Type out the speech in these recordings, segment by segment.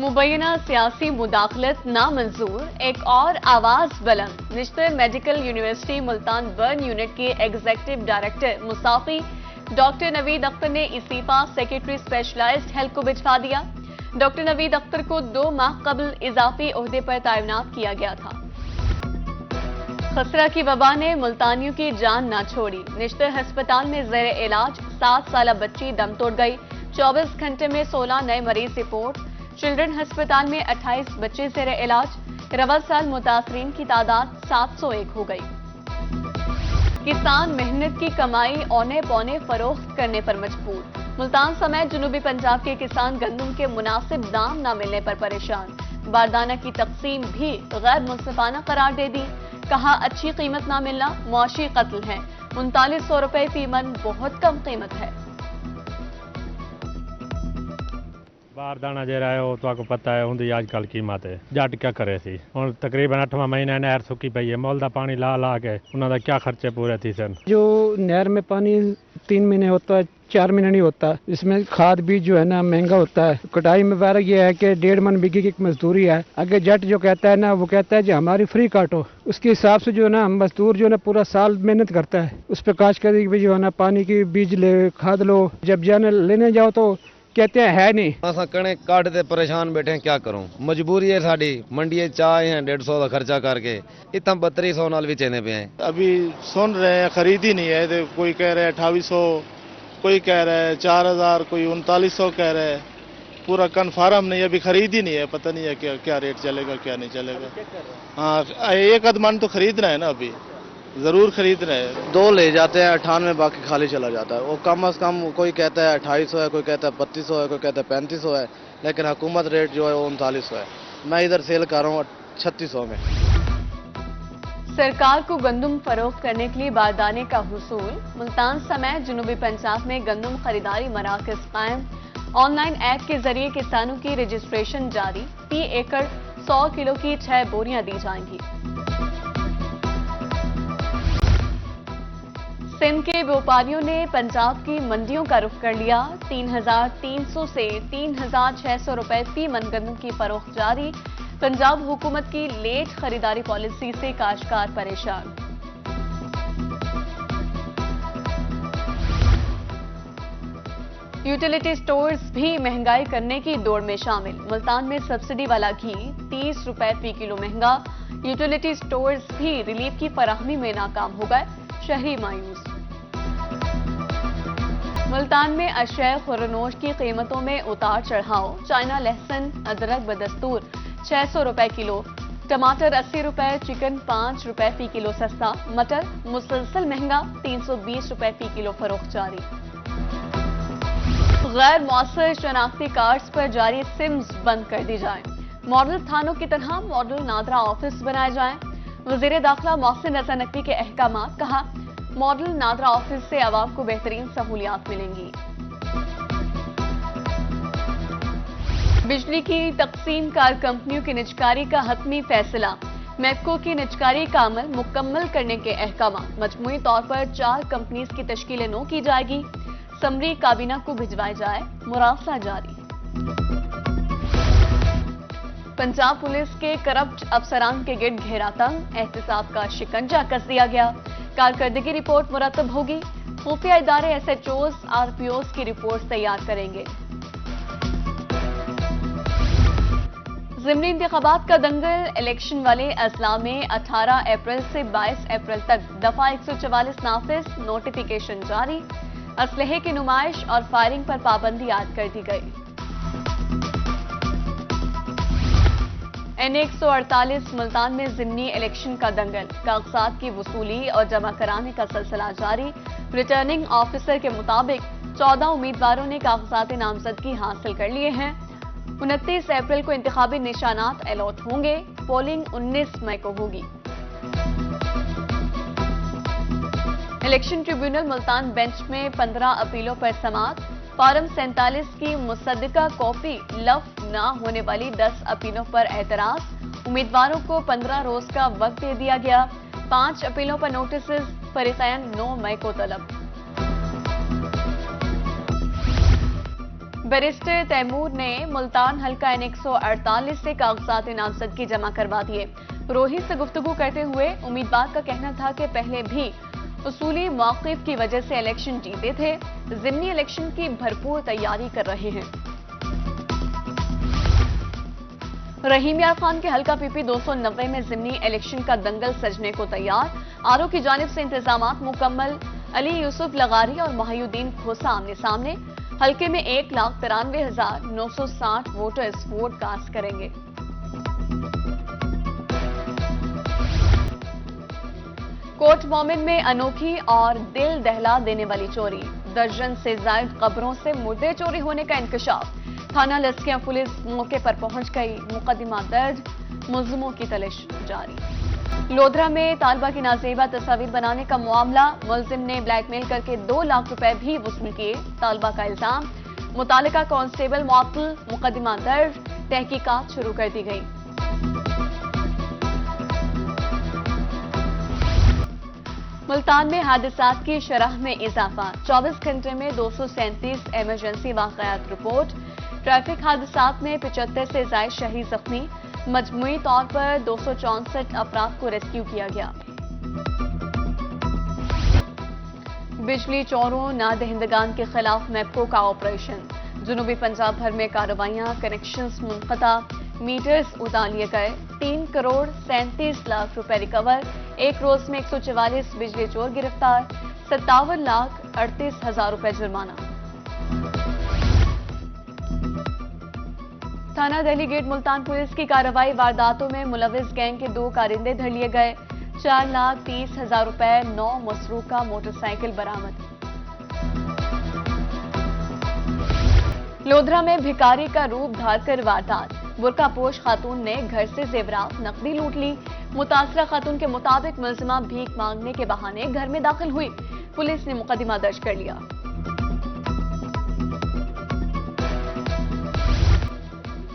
मुबैना सियासी मुदाखलत नामंजूर, एक और आवाज बुलंद। National Medical University Multan burn unit के एग्जीक्यूटिव डायरेक्टर मुसाफी डॉक्टर नवीद अख्तर ने इस्तीफा सेक्रेटरी स्पेशलाइज्ड हेल्थ को भिजवा दिया। डॉक्टर नवीद अख्तर को 2 माह कबल इजाफी ओहदे पर तैनात किया गया था। खसरा की वबा ने मुल्तानियों की जान ना छोड़ी। नेशनल अस्पताल में ज़ेर इलाज 7 साल बच्ची दम तोड़ गई। 24 घंटे में 16 नए मरीज रिपोर्ट। चिल्ड्रन अस्पताल में 28 बच्चे ज़ेर इलाज। रवा साल मुतासरीन की तादाद 701 हो गई। किसान मेहनत की कमाई औने पौने फरोख्त करने पर मजबूर। मुल्तान समेत जनूबी पंजाब के किसान गंदम के मुनासिब दाम न मिलने पर परेशान। बारदाना की तकसीम भी गैर मुनसिफाना करार दे दी। कहा अच्छी कीमत ना मिलना मुआशी कत्ल है। 3900 रुपए फी मन बहुत कम कीमत है। बारदाना ਜਿਹੜਾ ਹੈ ਉਹ ਤੁਹਾਨੂੰ ਪਤਾ ਹੈ ਹੁੰਦੀ ਅੱਜ ਕੱਲ ਕੀਮਤ ਹੈ ਜੱਟ ਕੀ ਕਰੇ ਸੀ ਹੁਣ ਤਕਰੀਬਨ 8ਵਾਂ ਮਹੀਨਾ ਨਹਿਰ ਸੁੱਕੀ ਪਈ ਹੈ ਮੁੱਲ ਦਾ ਪਾਣੀ ਲਾ ਲਾ ਕੇ ਉਹਨਾਂ ਦਾ क्या खर्चे पूरे थी सन। जो नहर में पानी 3 महीने होता है 4 महीने नहीं होता। इसमें खाद बीज जो है ना महंगा होता है। कटाई में फर्क ये है कि 1.5 मन बीघे की मजदूरी है। आगे जट जो कहता है ना वो कहता है जी हमारी फ्री काटो। उसके हिसाब से जो है ना मजदूर जो है ना पूरा साल मेहनत करता है उस पर काश कर जो है ना पानी की बीज ले खाद लो जब जाने लेने जाओ तो कहते हैं है नहीं। असा कणक काटते परेशान बैठे हैं क्या करूं मजबूरी है साड़ी मंडी चाय हैं 150 का खर्चा करके इतना 3200 नाल भी चेने पे हैं। अभी सुन रहे हैं खरीद ही नहीं है तो कोई कह रहे हैं 2800 कोई कह रहा है 4000 कोई 3900 कह रहे हैं। पूरा कन्फर्म नहीं अभी खरीद ही नहीं है पता नहीं है क्या क्या रेट चलेगा क्या नहीं चलेगा। हाँ एक आध मन तो खरीदना है ना अभी जरूर खरीद रहे हैं। 2 ले जाते हैं 98 बाकी खाली चला जाता है। वो कम से कम कोई कहता है 2800 है कोई कहता है 3200 है कोई कहता है 3500 है लेकिन हुकूमत रेट जो है वो 3900 है। मैं इधर सेल कर रहा हूँ 3600 में। सरकार को गंदम फरोख्त करने के लिए बारदाने का हुसूल। मुल्तान समेत जनूबी पंजाब में गंदम खरीदारी मराकज कायम। ऑनलाइन ऐप के जरिए किसानों की रजिस्ट्रेशन जारी। फी एकड़ 100 किलो की 6 बोरियां दी जाएंगी। सिंध के व्यापारियों ने पंजाब की मंडियों का रुख कर लिया। 3300 से 3600 रुपए फी मन गंदम की फरोख्त जारी। पंजाब हुकूमत की लेट खरीदारी पॉलिसी से काश्तकार परेशान। यूटिलिटी स्टोर्स भी महंगाई करने की दौड़ में शामिल। मुल्तान में सब्सिडी वाला घी 30 रुपए फी किलो महंगा। यूटिलिटी स्टोर्स भी रिलीफ की फराहमी में नाकाम हो गए। शहरी मायूस। मुल्तान में अशय खुरनोश की कीमतों में उतार चढ़ाव। चाइना लहसुन अदरक बदस्तूर 600 रुपए किलो। टमाटर 80 रुपए। चिकन 5 रुपए फी किलो सस्ता। मटर मुसलसल महंगा 320 रुपए फी किलो फरोख्त जारी। गैर मौसर शनाख्ती कार्ड्स पर जारी सिम्स बंद कर दी जाए। मॉडल थानों की तरह मॉडल नादरा ऑफिस बनाए जाएं। वज़ीर दाखिला मोहसिन रज़ा नकवी के अहकामात। कहा मॉडल नादरा ऑफिस से आवाम को बेहतरीन सहूलियात मिलेंगी। बिजली की तकसीम कार कंपनियों की निजकारी का हतमी फैसला। मैपको की निजकारी का अमल मुकम्मल करने के अहकामात। मजमूई तौर पर 4 कंपनीज की तश्कील नो की जाएगी। समरी काबीना को भिजवाया जाए। मुरासला जारी। पंजाब पुलिस के करप्ट अफसरान के गिर्द घेरा तंग। एहतसाब का शिकंजा कस दिया गया। कारकर्दगी रिपोर्ट मुरतब होगी। खुफिया इदारे SHOs RPOs की रिपोर्ट तैयार करेंगे। ज़िमनी इंतखाबात का दंगल। इलेक्शन वाले अजला में 18 अप्रैल से 22 अप्रैल तक दफा 144 नाफिज। नोटिफिकेशन जारी। असलहे की नुमाइश और फायरिंग पर पाबंदी आयद कर दी गई। N148 मुल्तान में ज़िमनी इलेक्शन का दंगल। कागजात की वसूली और जमा कराने का सिलसिला जारी। रिटर्निंग ऑफिसर के मुताबिक 14 उम्मीदवारों ने कागजात नामजदगी हासिल कर लिए हैं। 29 अप्रैल को इंतखाबी निशानात अलॉट होंगे। पोलिंग 19 मई को होगी। इलेक्शन ट्रिब्यूनल मुल्तान बेंच में 15 अपीलों पर समाअत। फार्म 47 की मुसद्दका कॉपी लफ्ज न होने वाली 10 अपीलों पर एतराज। उम्मीदवारों को 15 रोज का वक्त दे दिया गया। 5 अपीलों पर नोटिस। फरीक़ैन 9 मई को तलब। बैरिस्टर तैमूर ने मुल्तान हल्का N148 से कागजात नामजदगी जमा करवा दिए। रोहित से गुफ्तगू करते हुए उम्मीदवार का कहना था कि पहले भी उसूली मौक़िफ़ की वजह से इलेक्शन जीते थे, ज़िमनी इलेक्शन की भरपूर तैयारी कर रहे हैं। रहीम यार खान के हल्का PP 290 में ज़िमनी इलेक्शन का दंगल सजने को तैयार। आरओ की जानिब से इंतजामात मुकम्मल। अली यूसुफ लगारी और मोहिउद्दीन खोसा आमने सामने। हल्के में 1,93,960 वोटर्स वोट कास्ट करेंगे। कोट मोमिन में अनोखी और दिल दहला देने वाली चोरी। दर्जन से ज्यादा कब्रों से मुर्दे चोरी होने का इंकशाफ। थाना लस्कियां पुलिस मौके पर पहुंच गई। मुकदमा दर्ज, मुलजिमों की तलाश जारी। लोधरा में तालबा की नाजेबा तस्वीर बनाने का मामला। मुलजिम ने ब्लैकमेल करके 2 लाख रुपए भी वसूल किए। तालबा का इल्जाम, मुतालिका कांस्टेबल मुअत्तल। मुकदमा दर्ज, तहकीकात शुरू कर दी गई। मुल्तान में हादसात की शरह में इजाफा। 24 घंटे में 237 इमरजेंसी वाक़यात रिपोर्ट। ट्रैफिक हादसात में 75 से ज्यादा शहीद जख्मी। मजमूई तौर पर 264 अफराद को रेस्क्यू किया गया। बिजली चोरों नादहिंदगान के खिलाफ मैप्को का ऑपरेशन। जुनूबी पंजाब भर में कार्रवाइयां, कनेक्शंस मुनक़ता, मीटर्स उतार लिए गए। 3 करोड़ 37 लाख रुपए रिकवर। एक रोज में 144 बिजली चोर गिरफ्तार। 57,38,000 रुपए जुर्माना। थाना दिल्ली गेट मुल्तान पुलिस की कार्रवाई। वारदातों में मुलविस गैंग के 2 कारिंदे धर लिए गए। 4,30,000 रुपए, 9 मसरूका मोटरसाइकिल बरामद। लोधरा में भिखारी का रूप धारकर वारदात। बुर्कापोश खातून ने घर से जेवरात नकदी लूट ली। मुतासरा खातून के मुताबिक मुलजिमा भीख मांगने के बहाने घर में दाखिल हुई। पुलिस ने मुकदमा दर्ज कर लिया।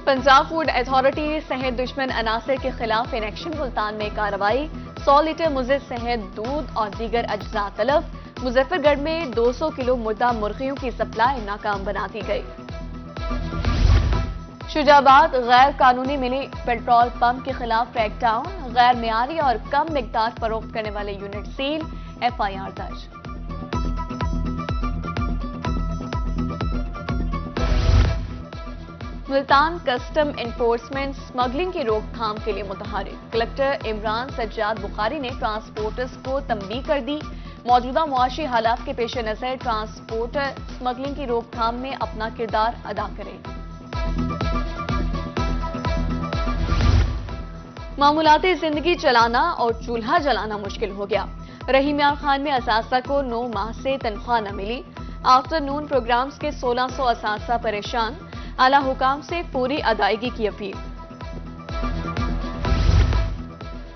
पंजाब फूड अथॉरिटी सहित दुश्मन अनासर के खिलाफ इन एक्शन। मुल्तान में कार्रवाई। 100 लीटर मुज़र शहद, दूध और दीगर अज्जा तलफ। मुजफ्फरगढ़ में 200 किलो मुर्दा मुर्गियों की सप्लाई नाकाम बना दी गई। शुजाबाद गैर कानूनी मिली पेट्रोल पंप के खिलाफ क्रैकडाउन। गैर मियारी और कम मिकदार फरोख्त करने वाले यूनिट सील। FIR दर्ज। मुल्तान कस्टम एनफोर्समेंट स्मगलिंग की रोकथाम के लिए मुतहरिक। कलेक्टर इमरान सज्जाद बुखारी ने ट्रांसपोर्टर्स को तंबीह कर दी। मौजूदा मुआशी हालात के पेश नजर ट्रांसपोर्टर स्मगलिंग की रोकथाम में अपना किरदार अदा करें। मामूलाती जिंदगी चलाना और चूल्हा जलाना मुश्किल हो गया। रहीम यार खान में असासा को 9 माह से तनख्वाह न मिली। आफ्टरनून प्रोग्राम्स के 1600 असासा परेशान। आला हुकाम से पूरी अदायगी की अपील।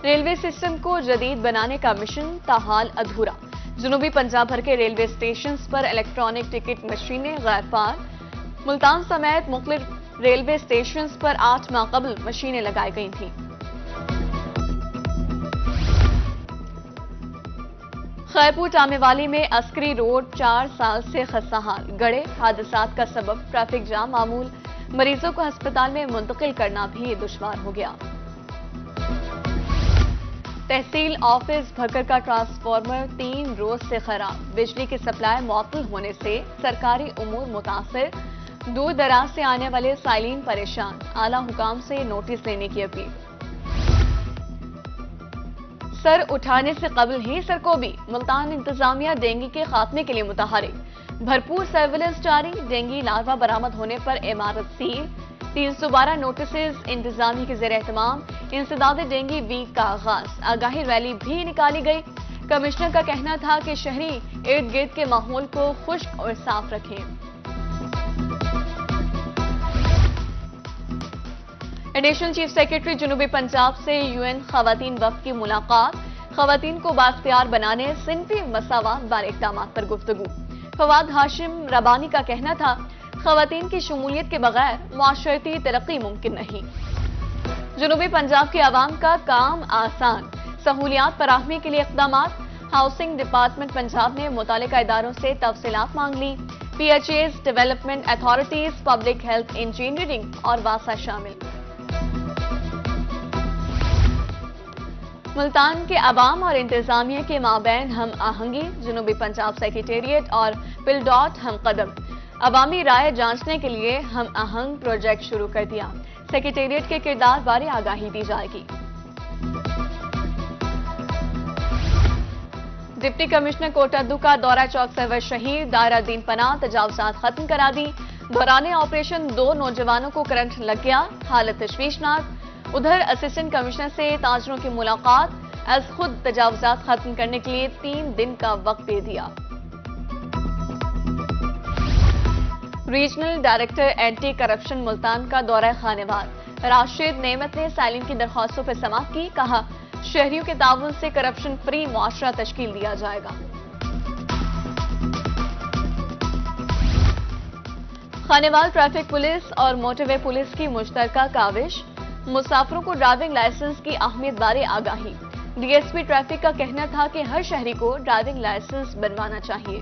रेलवे सिस्टम को जदीद बनाने का मिशन ताहाल अधूरा। जुनूबी पंजाब भर के रेलवे स्टेशन पर इलेक्ट्रॉनिक टिकट मशीनें गैर फार। मुल्तान समेत मुख्तलिफ रेलवे स्टेशन पर 8 माह कबल मशीनें लगाई गई थीं। खैरपुर टामेवाली में अस्करी रोड 4 साल से खस्ताहाल। गड़े हादसात का सबब ट्रैफिक जाम मामूल। मरीजों को अस्पताल में मुंतकिल करना भी दुश्वार हो गया। तहसील ऑफिस भकर का ट्रांसफार्मर 3 रोज से खराब। बिजली की सप्लाई मुअत्तल होने से सरकारी उमूर मुतासिर। दूर दराज से आने वाले साइलिन परेशान। आला हुकाम से नोटिस लेने की अपील। सर उठाने से कबल ही सरकोबी। मुल्तान इंतजामिया डेंगू के खात्मे के लिए मुतहरिक। भरपूर सर्विलेंस जारी। डेंगू लार्वा बरामद होने पर इमारत सील। 312 नोटिस इंतजामी के ज़ेर एहतमाम। इंसदाद डेंगू वीक का आगाज। आगाही रैली भी निकाली गई। कमिश्नर का कहना था कि शहरी इर्द गिर्द के माहौल को खुश्क और साफ रखें। एडिशनल चीफ सेक्रेटरी जुनूबी पंजाब से UN खवातीन वफ़द की मुलाकात। खवातीन को बाख्तियार बनाने सिनफी मसावात बारे इक़दामात पर गुफ्तगू। फवाद हाशिम रबानी का कहना था खवातीन की शमूलियत के बगैर मुआशरती तरक्की मुमकिन नहीं। जुनूबी पंजाब के अवाम का काम आसान। सहूलियात फराहमी के लिए इक़दामात। हाउसिंग डिपार्टमेंट पंजाब ने मुतालिका इदारों से तफसीलात मांग ली। PHAs, development authorities, public health engineering اور واسا شامل۔ ملتان کے عوام اور انتظامیہ کے مابین ہم آہنگی، جنوبی پنجاب سیکریٹریٹ اور پلڈاٹ ہم قدم۔ عوامی رائے جانچنے کے لیے ہم آہنگ پروجیکٹ شروع کر دیا، سیکریٹریٹ کے کردار بارے آگاہی دی جائے گی۔ ڈپٹی کمشنر کوٹادو کا دورہ چوک سرور شہید، دائرہ دین پناہ تجاوزات ختم کرا دی۔ دوران آپریشن 2 نوجوانوں کو کرنٹ لگ گیا، حالت تشویشناک۔ ادھر اسسٹنٹ کمشنر سے تاجروں کی ملاقات، از خود تجاوزات ختم کرنے کے لیے 3 دن کا وقت دے دیا۔ Regional director anti corruption Multan کا دورہ خانوال، راشد نعمت نے سائلین کی درخواستوں پر سماعت کی، کہا شہریوں کے تعاون سے کرپشن فری معاشرہ تشکیل دیا جائے گا۔ خانوال ٹریفک پولیس اور موٹر وے پولیس کی مشترکہ کاوش، مسافروں کو ڈرائیونگ لائسنس کی اہمیت بارے آگاہی۔ ڈی ایس پی ٹریفک کا کہنا تھا کہ ہر شہری کو ڈرائیونگ لائسنس بنوانا چاہیے۔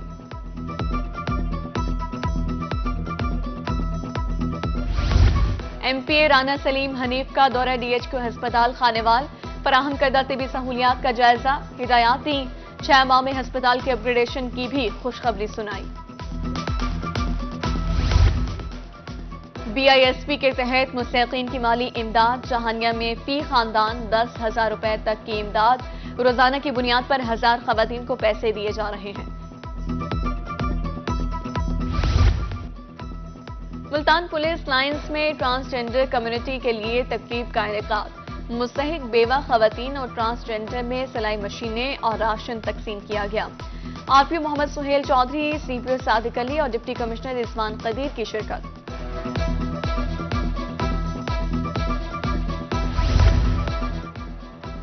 ایم پی اے رانا سلیم حنیف کا دورہ ڈی ایچ کیو ہسپتال خانوال، فراہم کردہ طبی سہولیات کا جائزہ، ہدایات دی، 6 ماہ میں ہسپتال کے اپ گریڈیشن کی بھی خوشخبری سنائی۔ بی آئی ایس پی کے تحت مستحقین کی مالی امداد، جہانیہ میں فی خاندان 10,000 روپے تک کی امداد، روزانہ کی بنیاد پر 1000 خواتین کو پیسے دیے جا رہے ہیں۔ ملتان پولیس لائنز میں ٹرانسجنڈر کمیونٹی کے لیے تقریب کا انعقاد، مستحق بیوہ خواتین اور ٹرانسجنڈر میں سلائی مشینیں اور راشن تقسیم کیا گیا۔ آر پی او محمد سہیل چودھری، سی پی او صادق علی اور ڈپٹی کمشنر رضوان قدیر کی شرکت۔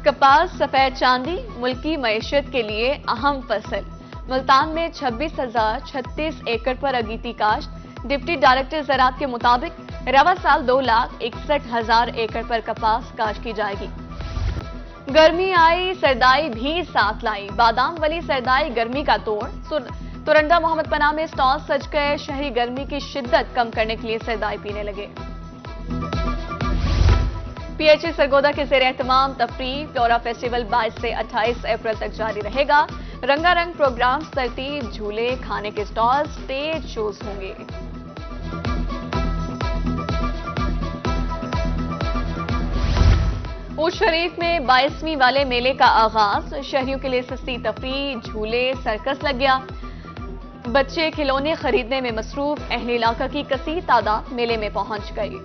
کپاس سفید چاندی ملکی معیشت کے لیے اہم فصل، ملتان میں 26,036 ایکڑ پر اگیتی کاشت۔ ڈپٹی ڈائریکٹر زراعت کے مطابق رواں سال 2,61,000 ایکڑ پر کپاس کاشت کی جائے گی۔ گرمی آئی، سردائی بھی ساتھ لائی، بادام ولی سردائی گرمی کا توڑ، تورنڈا محمد پناہ میں سٹال سج گئے، شہری گرمی کی شدت کم کرنے کے لیے سردائی پینے لگے۔ پی ایچ ای سرگودا کے زیر اہتمام تفریح فلورا فیسٹیول 22 سے 28 اپریل تک جاری رہے گا، رنگا رنگ پروگرامز، ترتیب، جھولے، کھانے کے سٹالز، سٹیج شوز ہوں گے۔ اونٹ شریف میں 22ویں والے میلے کا آغاز، شہریوں کے لیے سستی تفریح، جھولے، سرکس لگ گیا، بچے کھلونے خریدنے میں مصروف، اہل علاقہ کی کثیر تعداد میلے میں پہنچ گئی۔